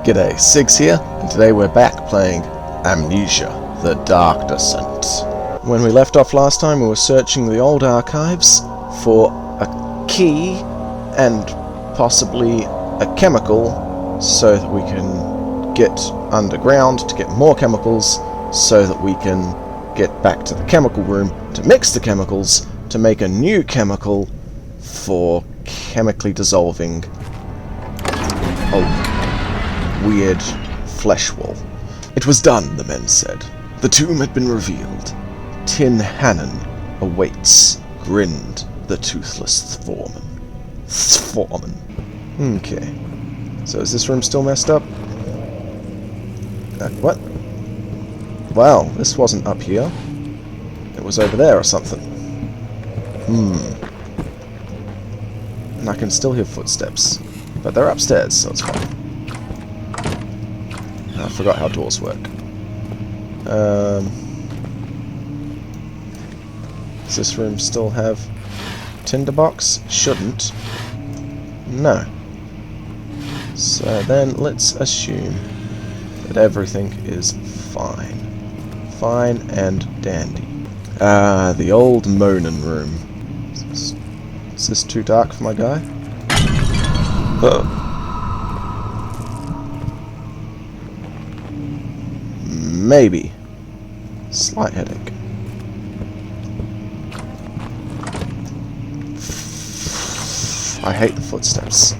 G'day, SiGGz here, and today we're back playing Amnesia, The Dark Descent. When we left off last time, we were searching the old archives for a key and possibly a chemical so that we can get underground to get more chemicals so that we can get back to the chemical room to mix the chemicals to make a new chemical for chemically dissolving weird flesh wall. It was done, the men said. The tomb had been revealed. Tin Hannon awaits, grinned the toothless foreman. Okay. So is this room still messed up? What? Wow, this wasn't up here. It was over there or something. And I can still hear footsteps. But they're upstairs, so it's fine. I forgot how doors work. Does this room still have tinderbox? Shouldn't. No. So then let's assume that everything is fine. Fine and dandy. The old moaning room. Is this too dark for my guy? Maybe. Slight headache. I hate the footsteps.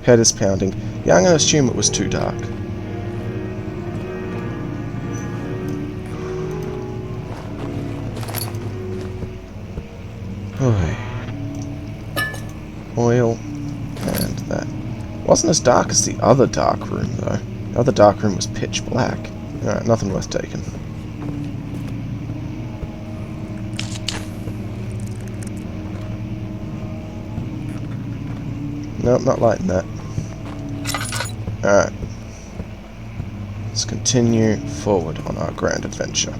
Head is pounding. Yeah, I'm going to assume it was too dark. Oil. And that. Wasn't as dark as the other dark room, though. The other dark room was pitch black. Alright, nothing worth taking. Nope, not lighting that. Alright. Let's continue forward on our grand adventure.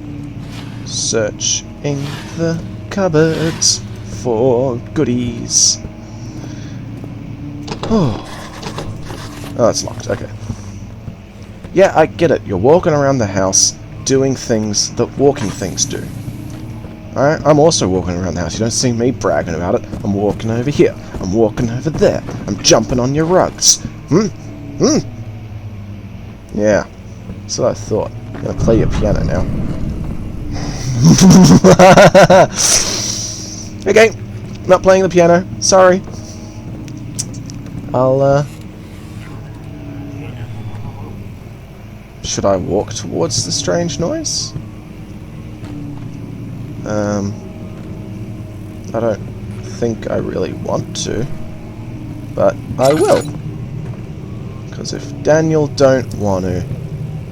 Searching the cupboards for goodies. Oh, it's locked. Okay. Yeah, I get it. You're walking around the house doing things that walking things do. Alright? I'm also walking around the house. You don't see me bragging about it. I'm walking over here. I'm walking over there. I'm jumping on your rugs. Yeah. That's what I thought. I'm going to play your piano now. Okay. Not playing the piano. Sorry. Should I walk towards the strange noise? I don't think I really want to, but I will. Because if Daniel don't want to,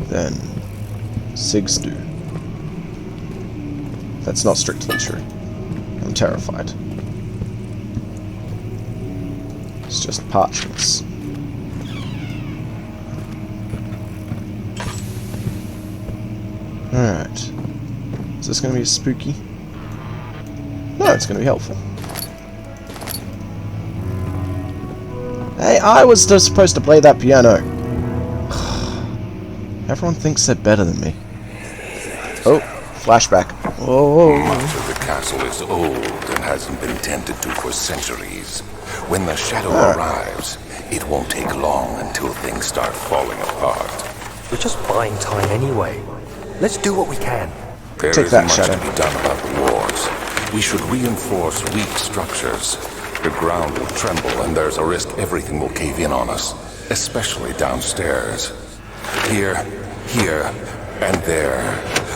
then SiGGz do. That's not strictly true. I'm terrified. It's just parchments. Alright. Is this going to be spooky? No, it's going to be helpful. Hey, I was just supposed to play that piano. Everyone thinks they're better than me. Oh, flashback. Oh. Much of the castle is old and hasn't been tended to for centuries. When the shadow arrives, it won't take long until things start falling apart. We're just buying time anyway. Let's do what we can. There isn't much to be done about the walls. We should reinforce weak structures. The ground will tremble and there's a risk everything will cave in on us, especially downstairs. Here, and there.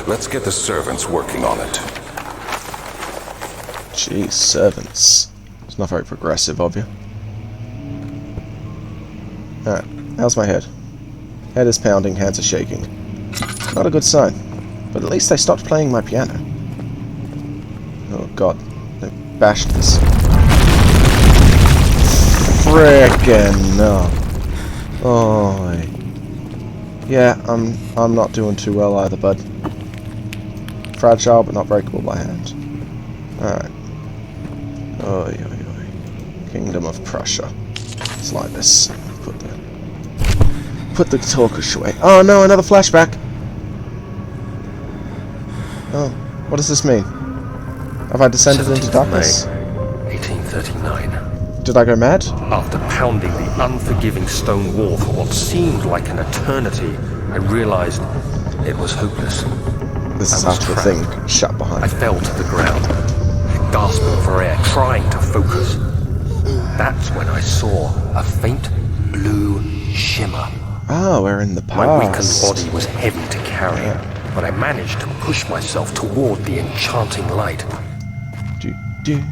Let's get the servants working on it. Jeez, servants. It's not very progressive of you. Alright, how's my head? Head is pounding, hands are shaking. Not a good sign. But at least they stopped playing my piano. Oh god, they bashed this. Frickin' no. Oh. Yeah, I'm not doing too well either, bud. Fragile but not breakable by hand. Alright. Oi, oi, oi. Kingdom of Prussia. It's like this. Put the talkers away. Oh no, another flashback! Oh, what does this mean? Have I descended into darkness? May 1839. Did I go mad? After pounding the unforgiving stone wall for what seemed like an eternity, I realized it was hopeless. This is I was after the trapped. thing shut behind I me. fell to the ground, gasping for air, trying to focus. That's when I saw a faint blue shimmer. Ah, we're in the My weakened past. body was heavy to carry, but I managed to push myself toward the enchanting light. Do, do.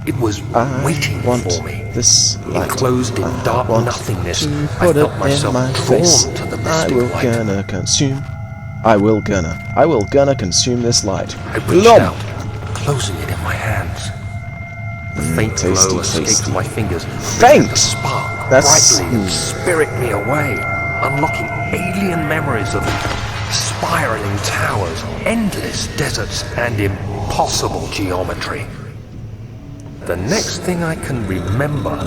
It was I waiting want for me. this light. Enclosed in I dark want nothingness, to I put felt it myself in my drawn face. to the I mystic will light. gonna consume. I will gonna consume this light. I reached Lom! out, closing it in my hands. The faint tasty, glow escaped tasty. my fingers. Faint! The spark That's- brightly and spirit me away, unlocking alien memories of spiraling towers, endless deserts, and impossible geometry. The next thing I can remember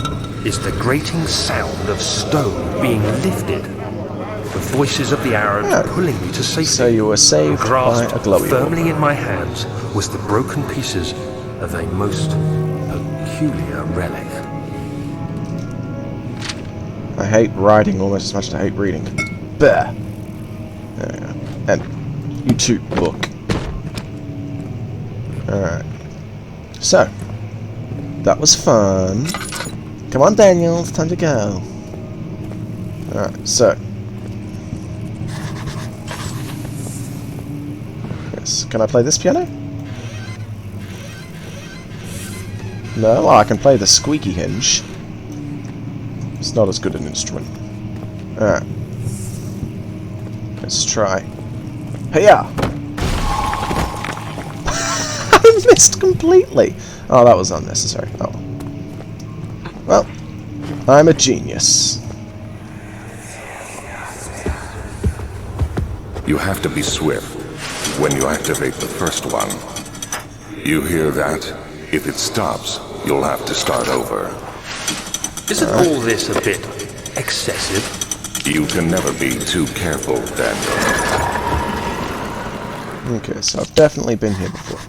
is the grating sound of stone being lifted. The voices of the Arabs Oh. pulling me to safety. So you were saved by Grasped a glowy firmly in my hands was the broken pieces of a most peculiar relic. I hate writing almost as much as I hate reading. There. There we go. And YouTube book. Alright. So. That was fun. Come on, Daniel. It's time to go. Alright, so. Yes. Can I play this piano? No? Oh, I can play the squeaky hinge. It's not as good an instrument. Alright. Let's try. Hey-ya! I missed completely! Oh, that was unnecessary. Oh. Well, I'm a genius. You have to be swift when you activate the first one. You hear that? If it stops, you'll have to start over. Isn't all this a bit excessive? You can never be too careful, Daniel. Okay, so I've definitely been here before.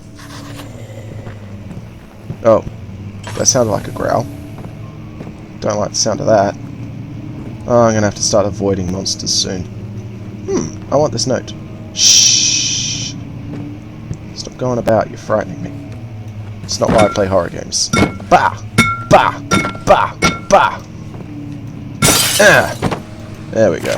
Oh, that sounded like a growl. Don't like the sound of that. Oh, I'm gonna have to start avoiding monsters soon. I want this note. Shh. Stop going about, you're frightening me. It's not why I play horror games. Bah! Bah! Bah! Bah! Ah! There we go.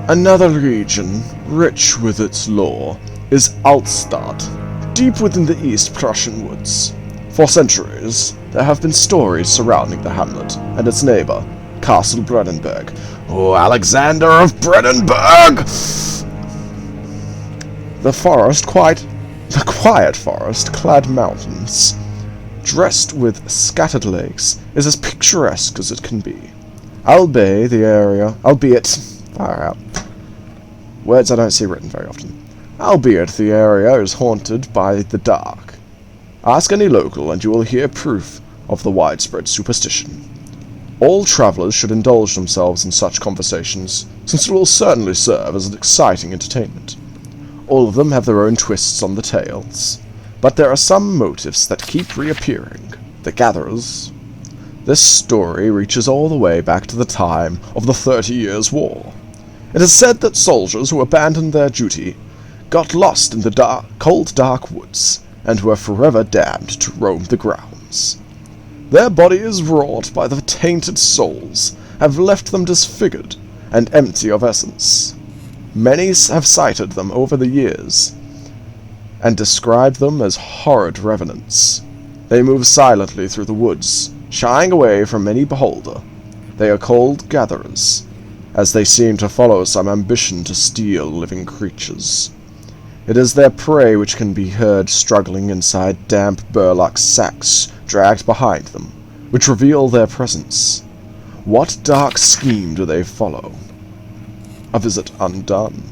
Another region, rich with its lore, is Altstadt, deep within the East Prussian woods. For centuries, there have been stories surrounding the hamlet and its neighbor, Castle Brandenburg. Oh, Alexander of Brandenburg! The quiet forest-clad mountains, dressed with scattered lakes, is as picturesque as it can be. Albeit, far out. Words I don't see written very often. Albeit the area is haunted by the dark. Ask any local and you will hear proof of the widespread superstition. All travellers should indulge themselves in such conversations, since it will certainly serve as an exciting entertainment. All of them have their own twists on the tales, but there are some motifs that keep reappearing. The Gatherers. This story reaches all the way back to the time of the 30 Years' War. It is said that soldiers who abandoned their duty got lost in the cold dark woods, and were forever damned to roam the grounds. Their bodies, wrought by the tainted souls, have left them disfigured and empty of essence. Many have cited them over the years, and described them as horrid revenants. They move silently through the woods, shying away from any beholder. They are called Gatherers, as they seem to follow some ambition to steal living creatures. It is their prey which can be heard struggling inside damp burlap sacks dragged behind them, which reveal their presence. What dark scheme do they follow? A visit undone.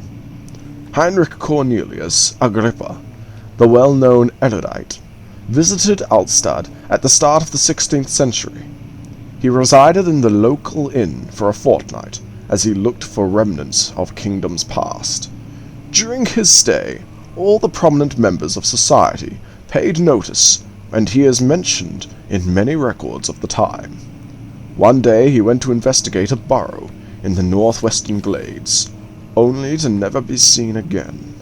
Heinrich Cornelius Agrippa, the well-known erudite, visited Alstad at the start of the 16th century. He resided in the local inn for a fortnight as he looked for remnants of kingdoms past. During his stay, all the prominent members of society paid notice, and he is mentioned in many records of the time. One day he went to investigate a burrow in the northwestern glades, only to never be seen again.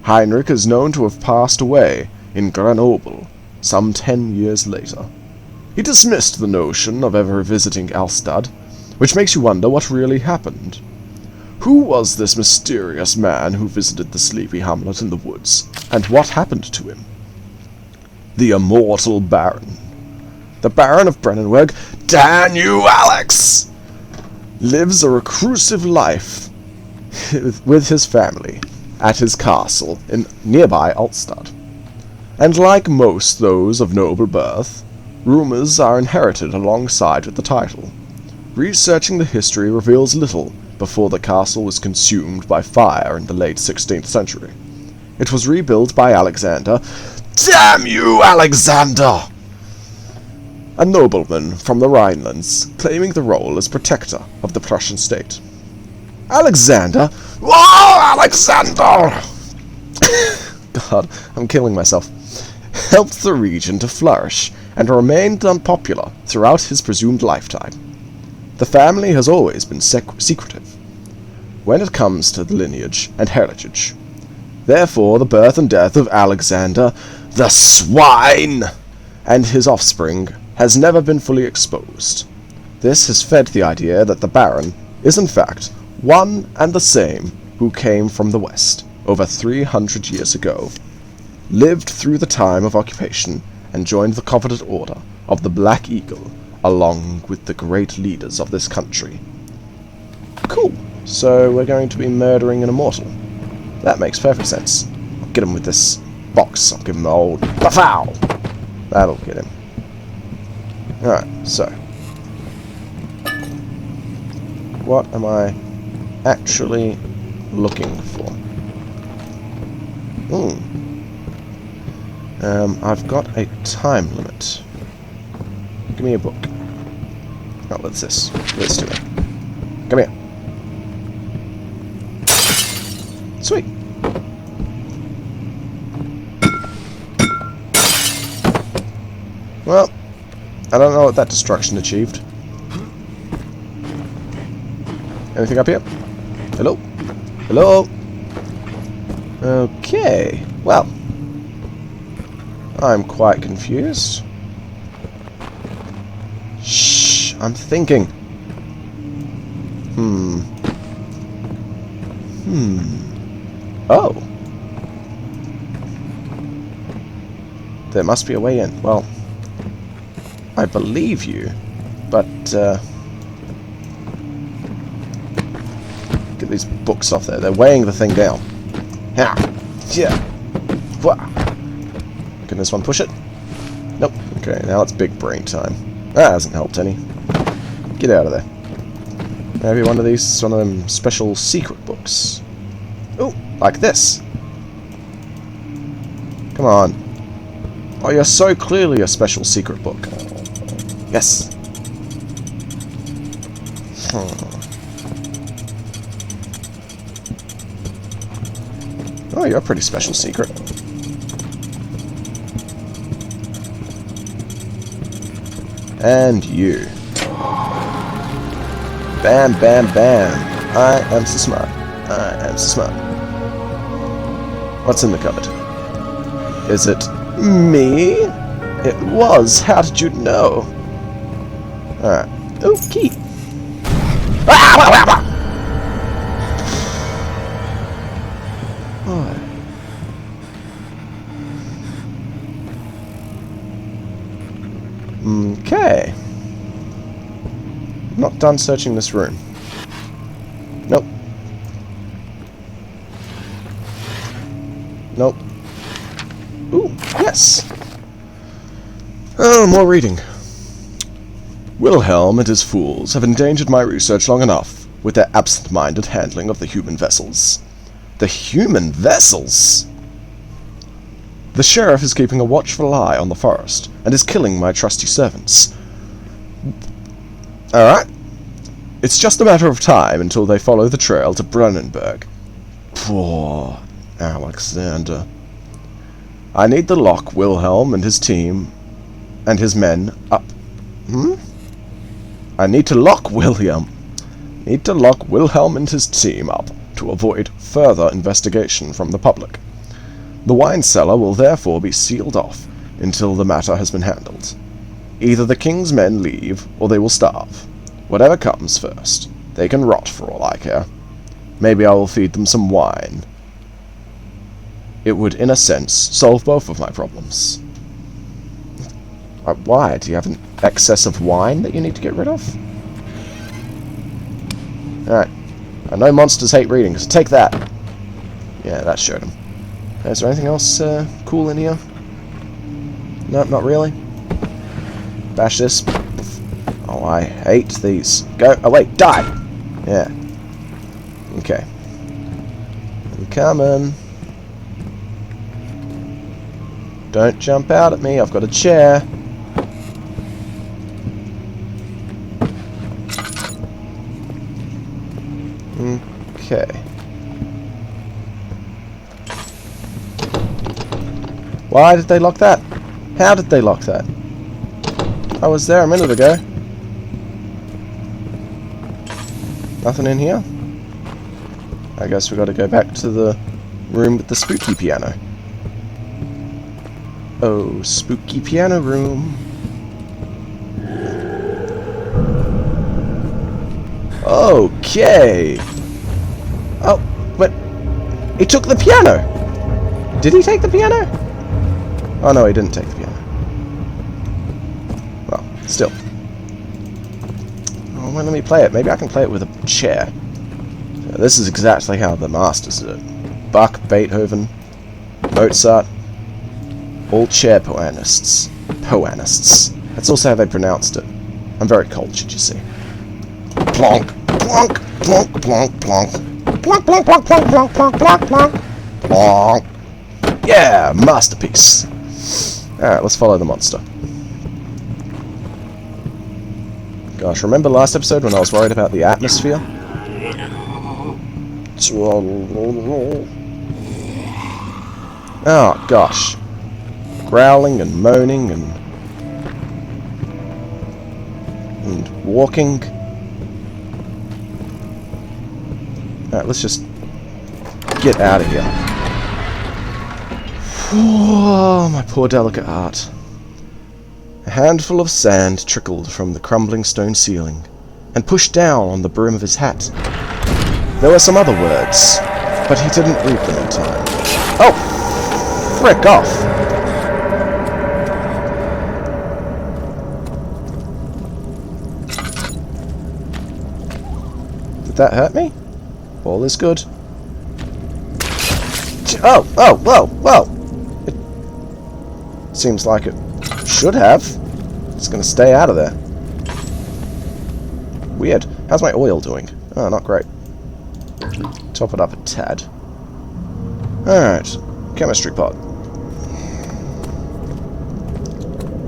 Heinrich is known to have passed away in Grenoble some 10 years later. He dismissed the notion of ever visiting Alstad, which makes you wonder what really happened. Who was this mysterious man who visited the sleepy hamlet in the woods, and what happened to him? The immortal Baron. The Baron of Brennenburg, damn you, Alex! Lives a reclusive life with his family at his castle in nearby Alstad. And like most those of noble birth, rumors are inherited alongside with the title. Researching the history reveals little before the castle was consumed by fire in the late 16th century. It was rebuilt by Alexander. Damn you, Alexander! A nobleman from the Rhinelands, claiming the role as protector of the Prussian state. Alexander? Whoa, Alexander! God, I'm killing myself. Helped the region to flourish and remained unpopular throughout his presumed lifetime. The family has always been secretive when it comes to the lineage and heritage. Therefore, the birth and death of Alexander, the swine, and his offspring has never been fully exposed. This has fed the idea that the Baron is in fact one and the same who came from the West over 300 years ago, lived through the time of occupation, and joined the coveted order of the Black Eagle along with the great leaders of this country. Cool. So we're going to be murdering an immortal. That makes perfect sense. I'll get him with this box. I'll give him the old bafow. That'll get him. Alright, so. What am I actually looking for? I've got a time limit. Give me a book. Oh, what's this? Let's do it. Come here. Sweet. Well, I don't know what that destruction achieved. Anything up here? Hello? Hello? Okay. Well, I'm quite confused. Shh, I'm thinking. Oh. There must be a way in. Well, I believe you, but, get these books off there. They're weighing the thing down. Yeah. Can this one push it? Nope. Okay, now it's big brain time. That hasn't helped any. Get out of there. Maybe one of them special secret books. Oh, like this. Come on. Oh, you're so clearly a special secret book. Yes. Oh, you're a pretty special secret. And you. Bam, bam, bam. I am so smart. I am so smart. What's in the cupboard? Is it me? It was. How did you know? Alright. Oh, key. Okay. Not done searching this room. Nope. Nope. Ooh, yes! Oh, more reading. Wilhelm and his fools have endangered my research long enough with their absent-minded handling of the human vessels. The human vessels? The sheriff is keeping a watchful eye on the forest, and is killing my trusty servants. Alright. It's just a matter of time until they follow the trail to Brennenburg. Poor Alexander. I need to lock Wilhelm and his team and his men up. I need to lock Wilhelm and his team up to avoid further investigation from the public. The wine cellar will therefore be sealed off until the matter has been handled. Either the king's men leave, or they will starve. Whatever comes first. They can rot for all I care. Maybe I will feed them some wine. It would, in a sense, solve both of my problems. Why? Do you have an excess of wine that you need to get rid of? Alright. I know monsters hate reading, so take that. Yeah, that showed him. Is there anything else cool in here? Nope, not really. Bash this. Oh, I hate these. Go. Oh, wait. Die! Yeah. Okay. I'm coming. Don't jump out at me. I've got a chair. Okay. Why did they lock that? How did they lock that? I was there a minute ago. Nothing in here? I guess we got to go back to the room with the spooky piano. Oh, spooky piano room. Okay. Oh, but he took the piano. Did he take the piano? Oh no, he didn't take the piano. Well, still. Oh, well, let me play it. Maybe I can play it with a chair. This is exactly how the masters did it. Bach, Beethoven, Mozart, all chair pianists. Pianists. That's also how they pronounced it. I'm very cultured, you see. Plonk, plonk, plonk, plonk, plonk. Plonk, plonk, plonk, plonk, plonk, plonk, plonk, plonk. Plonk. Yeah, masterpiece. Alright, let's follow the monster. Gosh, remember last episode when I was worried about the atmosphere? Oh, gosh. Growling and moaning and walking. Alright, let's just get out of here. Oh, my poor delicate heart. A handful of sand trickled from the crumbling stone ceiling and pushed down on the brim of his hat. There were some other words, but he didn't read them in time. Oh! Frick off! Did that hurt me? All is good. Oh! Oh! Whoa! Whoa! It seems like it should have. It's gonna stay out of there. Weird. How's my oil doing? Oh, not great. Top it up a tad. Alright. Chemistry pot.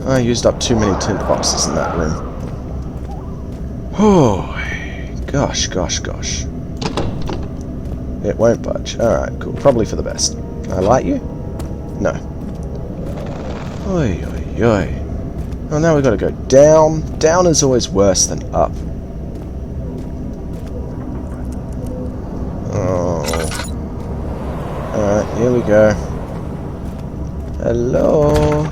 I used up too many tint boxes in that room. Oh, gosh, gosh, gosh. It won't budge. Alright, cool. Probably for the best. Can I light you? No. Oi, oi, oi. Oh, now we've got to go down. Down is always worse than up. Oh. Alright, here we go. Hello?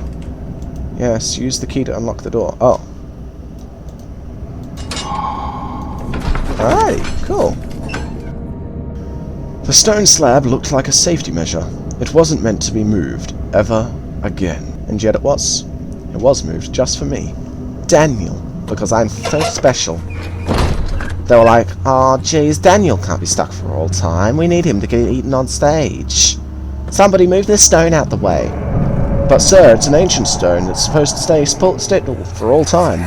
Yes, use the key to unlock the door. Oh. Alright, cool. The stone slab looked like a safety measure. It wasn't meant to be moved, ever again. And yet it was. It was moved just for me. Daniel, because I'm so special. They were like, "Aw, jeez, Daniel can't be stuck for all time. We need him to get eaten on stage. Somebody move this stone out the way." But sir, it's an ancient stone that's supposed to stay still for all time.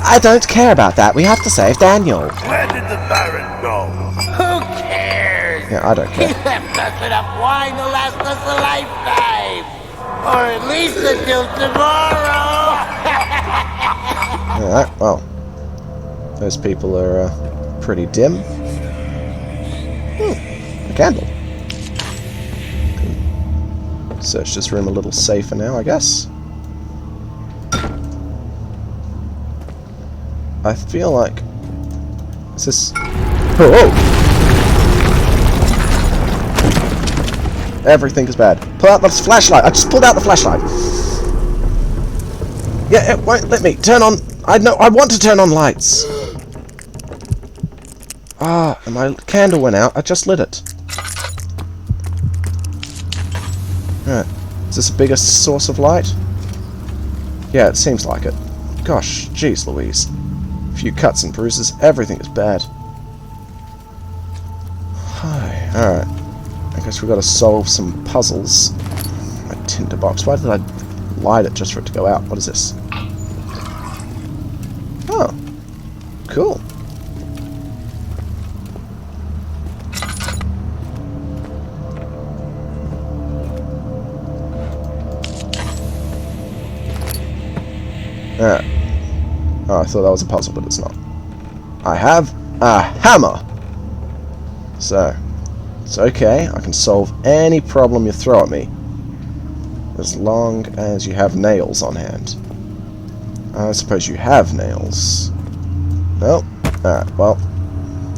I don't care about that. We have to save Daniel. Where did the Baron go? Who cares? Yeah, I don't He care. left us enough wine to last us a lifetime. Or at least until tomorrow! Alright, well. Those people are pretty dim. A candle. Search this room a little safer now, I guess. I feel like... Is this... Oh! Everything is bad. Pull out the flashlight! I just pulled out the flashlight! Yeah, it won't let me. Turn on... I want to turn on lights! Ah, and my candle went out. I just lit it. Right. Is this a bigger source of light? Yeah, it seems like it. Gosh, jeez Louise. A few cuts and bruises. Everything is bad. Alright. I guess we've got to solve some puzzles. My tinderbox. Why did I light it just for it to go out? What is this? Oh. Cool. Alright. Oh, I thought that was a puzzle, but it's not. I have a hammer! So, it's okay. I can solve any problem you throw at me. As long as you have nails on hand. I suppose you have nails. Nope. Alright, well,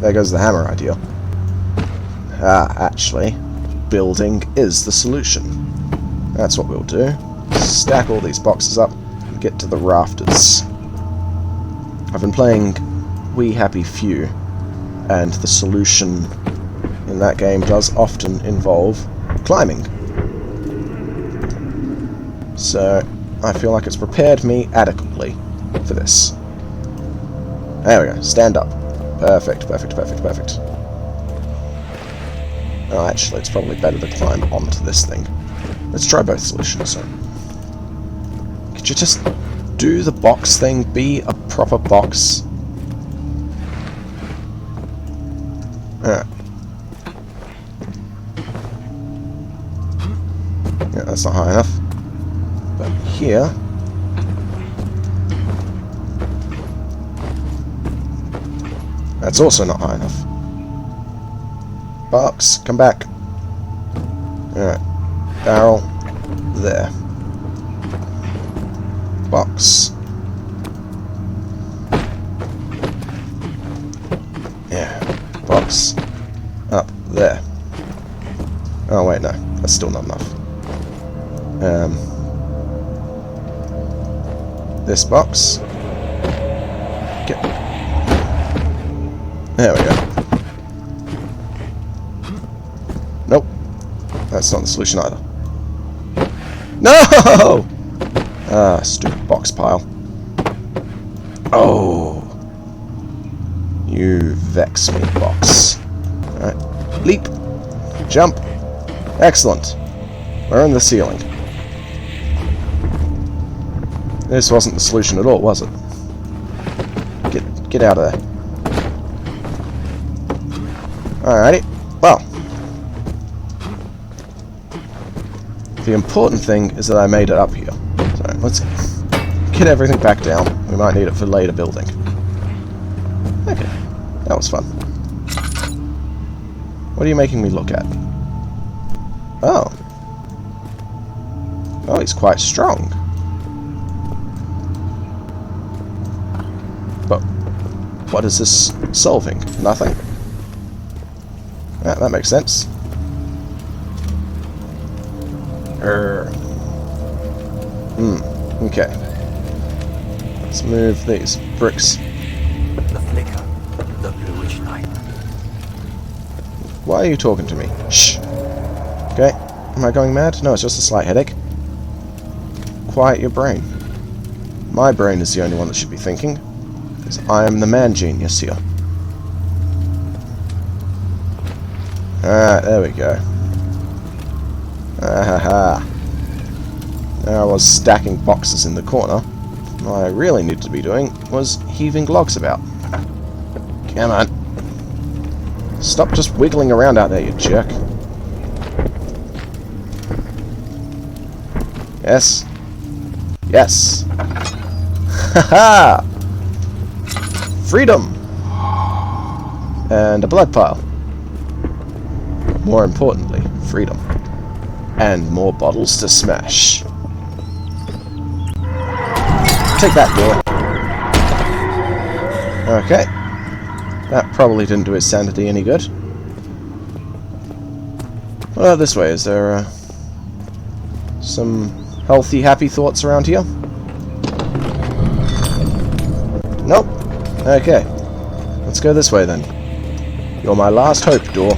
there goes the hammer idea. Actually, building is the solution. That's what we'll do. Stack all these boxes up and get to the rafters. I've been playing We Happy Few, and the solution in that game does often involve climbing. So, I feel like it's prepared me adequately for this. There we go. Stand up. Perfect, perfect, perfect, perfect. Oh, actually, it's probably better to climb onto this thing. Let's try both solutions. So, could you just do the box thing? Be a proper box? Alright. Yeah, that's not high enough. But here... That's also not high enough. Box, come back. Alright. Barrel. There. Box. Yeah. Box. Up there. Oh wait, no. That's still not enough. This box. Get. There we go. Nope. That's not the solution either. No! Ah, stupid box pile. Oh. You vex me, box. Alright. Leap. Jump. Excellent. We're in the ceiling. This wasn't the solution at all, was it? Get out of there. Alrighty. Well. The important thing is that I made it up here. So, let's get everything back down. We might need it for later building. Okay. That was fun. What are you making me look at? Oh. Oh, he's quite strong. But what is this solving? Nothing. Yeah, that makes sense. Okay. Let's move these bricks. The flicker, the bluish light. Why are you talking to me? Shh. Okay. Am I going mad? No, it's just a slight headache. Quiet your brain. My brain is the only one that should be thinking, because I am the man genius here. Alright, there we go. Ahaha. There I was stacking boxes in the corner. What I really needed to be doing was heaving logs about. Come on. Stop just wiggling around out there, you jerk. Yes. Yes. Haha! Freedom! And a blood pile. More importantly, freedom. And more bottles to smash. Take that, door. Okay. That probably didn't do his sanity any good. What about this way? Is there some healthy, happy thoughts around here? Nope. Okay. Let's go this way then. You're my last hope, door.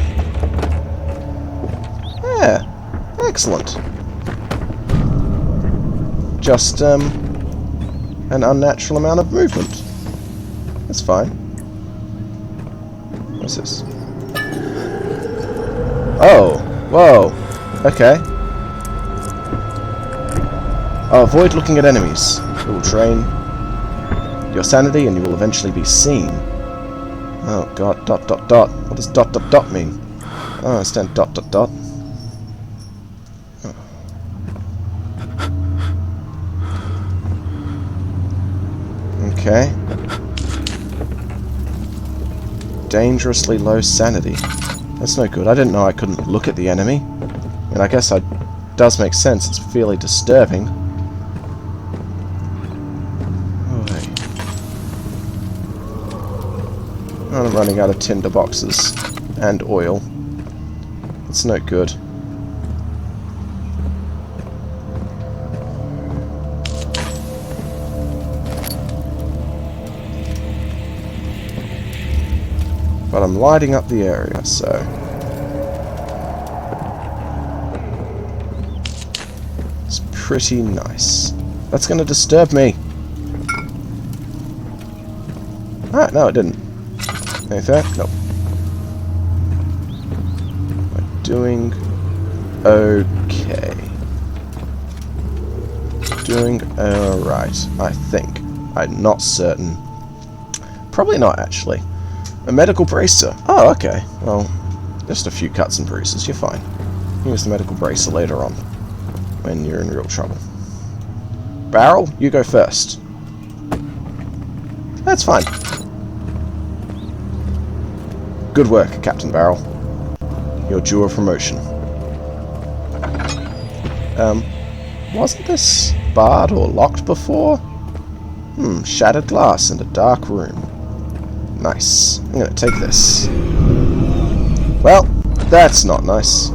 Yeah. Excellent. Just, an unnatural amount of movement. That's fine. What's this? Oh. Whoa. Okay. Oh, avoid looking at enemies. It will drain your sanity and you will eventually be seen. Oh god, dot dot dot. What does dot dot dot mean? I don't understand dot dot dot. Okay. Dangerously low sanity. That's no good. I didn't know I couldn't look at the enemy. I mean, I guess it does make sense. It's fairly disturbing. I'm running out of tinder boxes and oil. It's no good. But I'm lighting up the area, so... it's pretty nice. That's going to disturb me. Ah, no, it didn't. Anything? Nope. We're doing okay. Doing alright, I think. I'm not certain. Probably not, actually. A medical bracer. Oh, okay. Well, just a few cuts and bruises. You're fine. Use the medical bracer later on, when you're in real trouble. Barrel, you go first. That's fine. Good work, Captain Barrel. You're due a promotion. Wasn't this barred or locked before? Shattered glass and a dark room. Nice. I'm gonna take this. Well, that's not nice.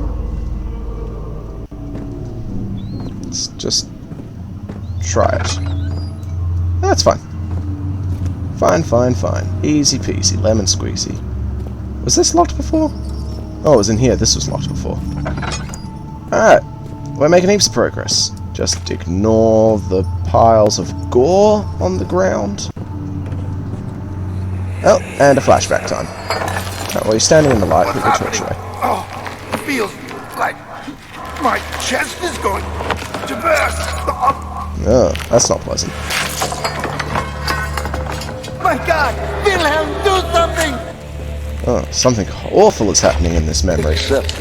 Let's just try it. That's fine. Fine, fine, fine. Easy peasy, lemon squeezy. Was this locked before? Oh, it was in here. This was locked before. Alright. We're making heaps of progress. Just ignore the piles of gore on the ground. Oh, and a flashback time. Oh, well, you're standing in the light. Put your torch away. Oh, it feels like my chest is going to burst. Oh, that's not pleasant. My God! Wilhelm, do something! Oh, something awful is happening in this memory. Except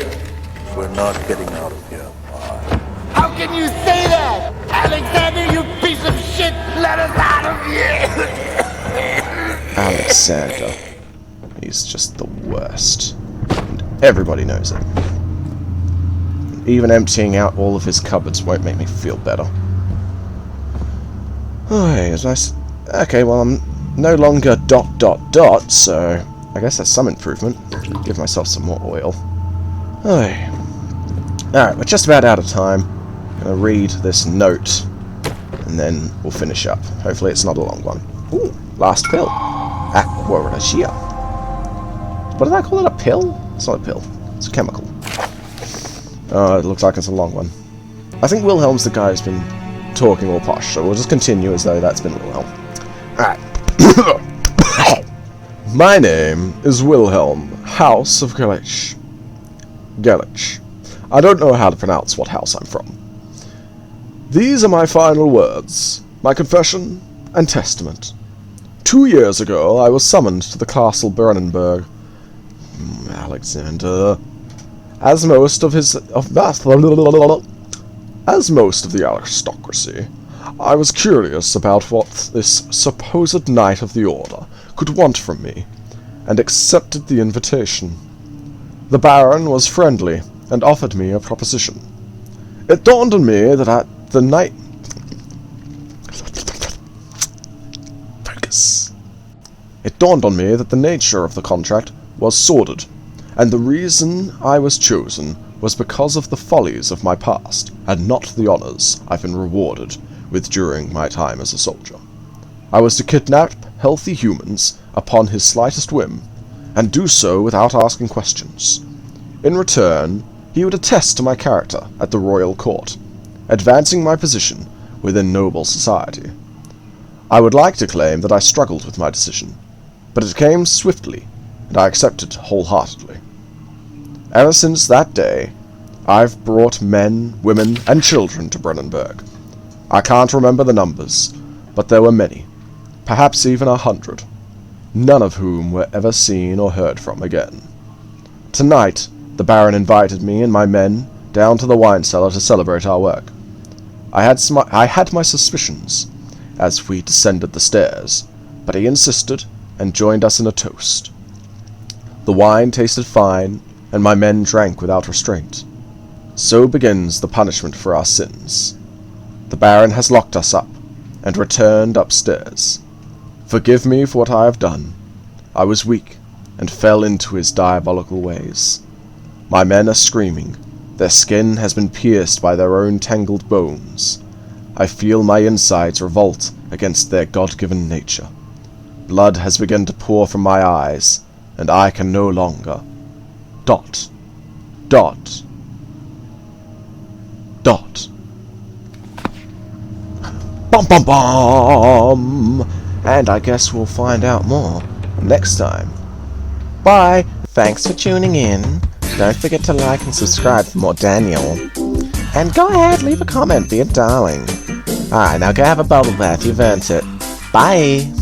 we're not getting out of here. How can you say that? Alexander, you piece of shit! Let us out of here! Alexander. He's just the worst. And everybody knows it. Even emptying out all of his cupboards won't make me feel better. Oh, hey, it's nice. Okay, well, I'm no longer ... so I guess that's some improvement. Give myself some more oil. Oh, hey. Alright, we're just about out of time. I'm going to read this note, and then we'll finish up. Hopefully it's not a long one. Ooh, last pill. Aquaragia. What did I call it? A pill? It's not a pill. It's a chemical. Oh, it looks like it's a long one. I think Wilhelm's the guy who's been talking all posh, so we'll just continue as though that's been Wilhelm. Alright. My name is Wilhelm, House of Galich. Galich. I don't know how to pronounce what house I'm from. These are my final words, my confession and testament. 2 years ago, I was summoned to the Castle Brennenburg. Alexander, as most of his As most of the aristocracy, I was curious about what this supposed Knight of the Order could want from me, and accepted the invitation. The Baron was friendly, and offered me a proposition. It dawned on me that the night... Focus. It dawned on me that the nature of the contract was sordid, and the reason I was chosen was because of the follies of my past, and not the honors I've been rewarded with during my time as a soldier. I was to kidnap healthy humans upon his slightest whim, and do so without asking questions. In return, he would attest to my character at the royal court, advancing my position within noble society. I would like to claim that I struggled with my decision, but it came swiftly, and I accepted wholeheartedly. Ever since that day, I've brought men, women, and children to Brennenburg. I can't remember the numbers, but there were many, perhaps even 100, none of whom were ever seen or heard from again. Tonight, the Baron invited me and my men down to the wine cellar to celebrate our work. I had my suspicions as we descended the stairs, but he insisted and joined us in a toast. The wine tasted fine, and my men drank without restraint. So begins the punishment for our sins. The Baron has locked us up, and returned upstairs. Forgive me for what I have done. I was weak, and fell into his diabolical ways. My men are screaming. Their skin has been pierced by their own tangled bones. I feel my insides revolt against their God-given nature. Blood has begun to pour from my eyes, and I can no longer... ... Bum bum bum! And I guess we'll find out more next time. Bye! Thanks for tuning in. Don't forget to like and subscribe for more Daniel. And go ahead, leave a comment, be a darling. Alright, now go have a bubble bath, you've earned it. Bye!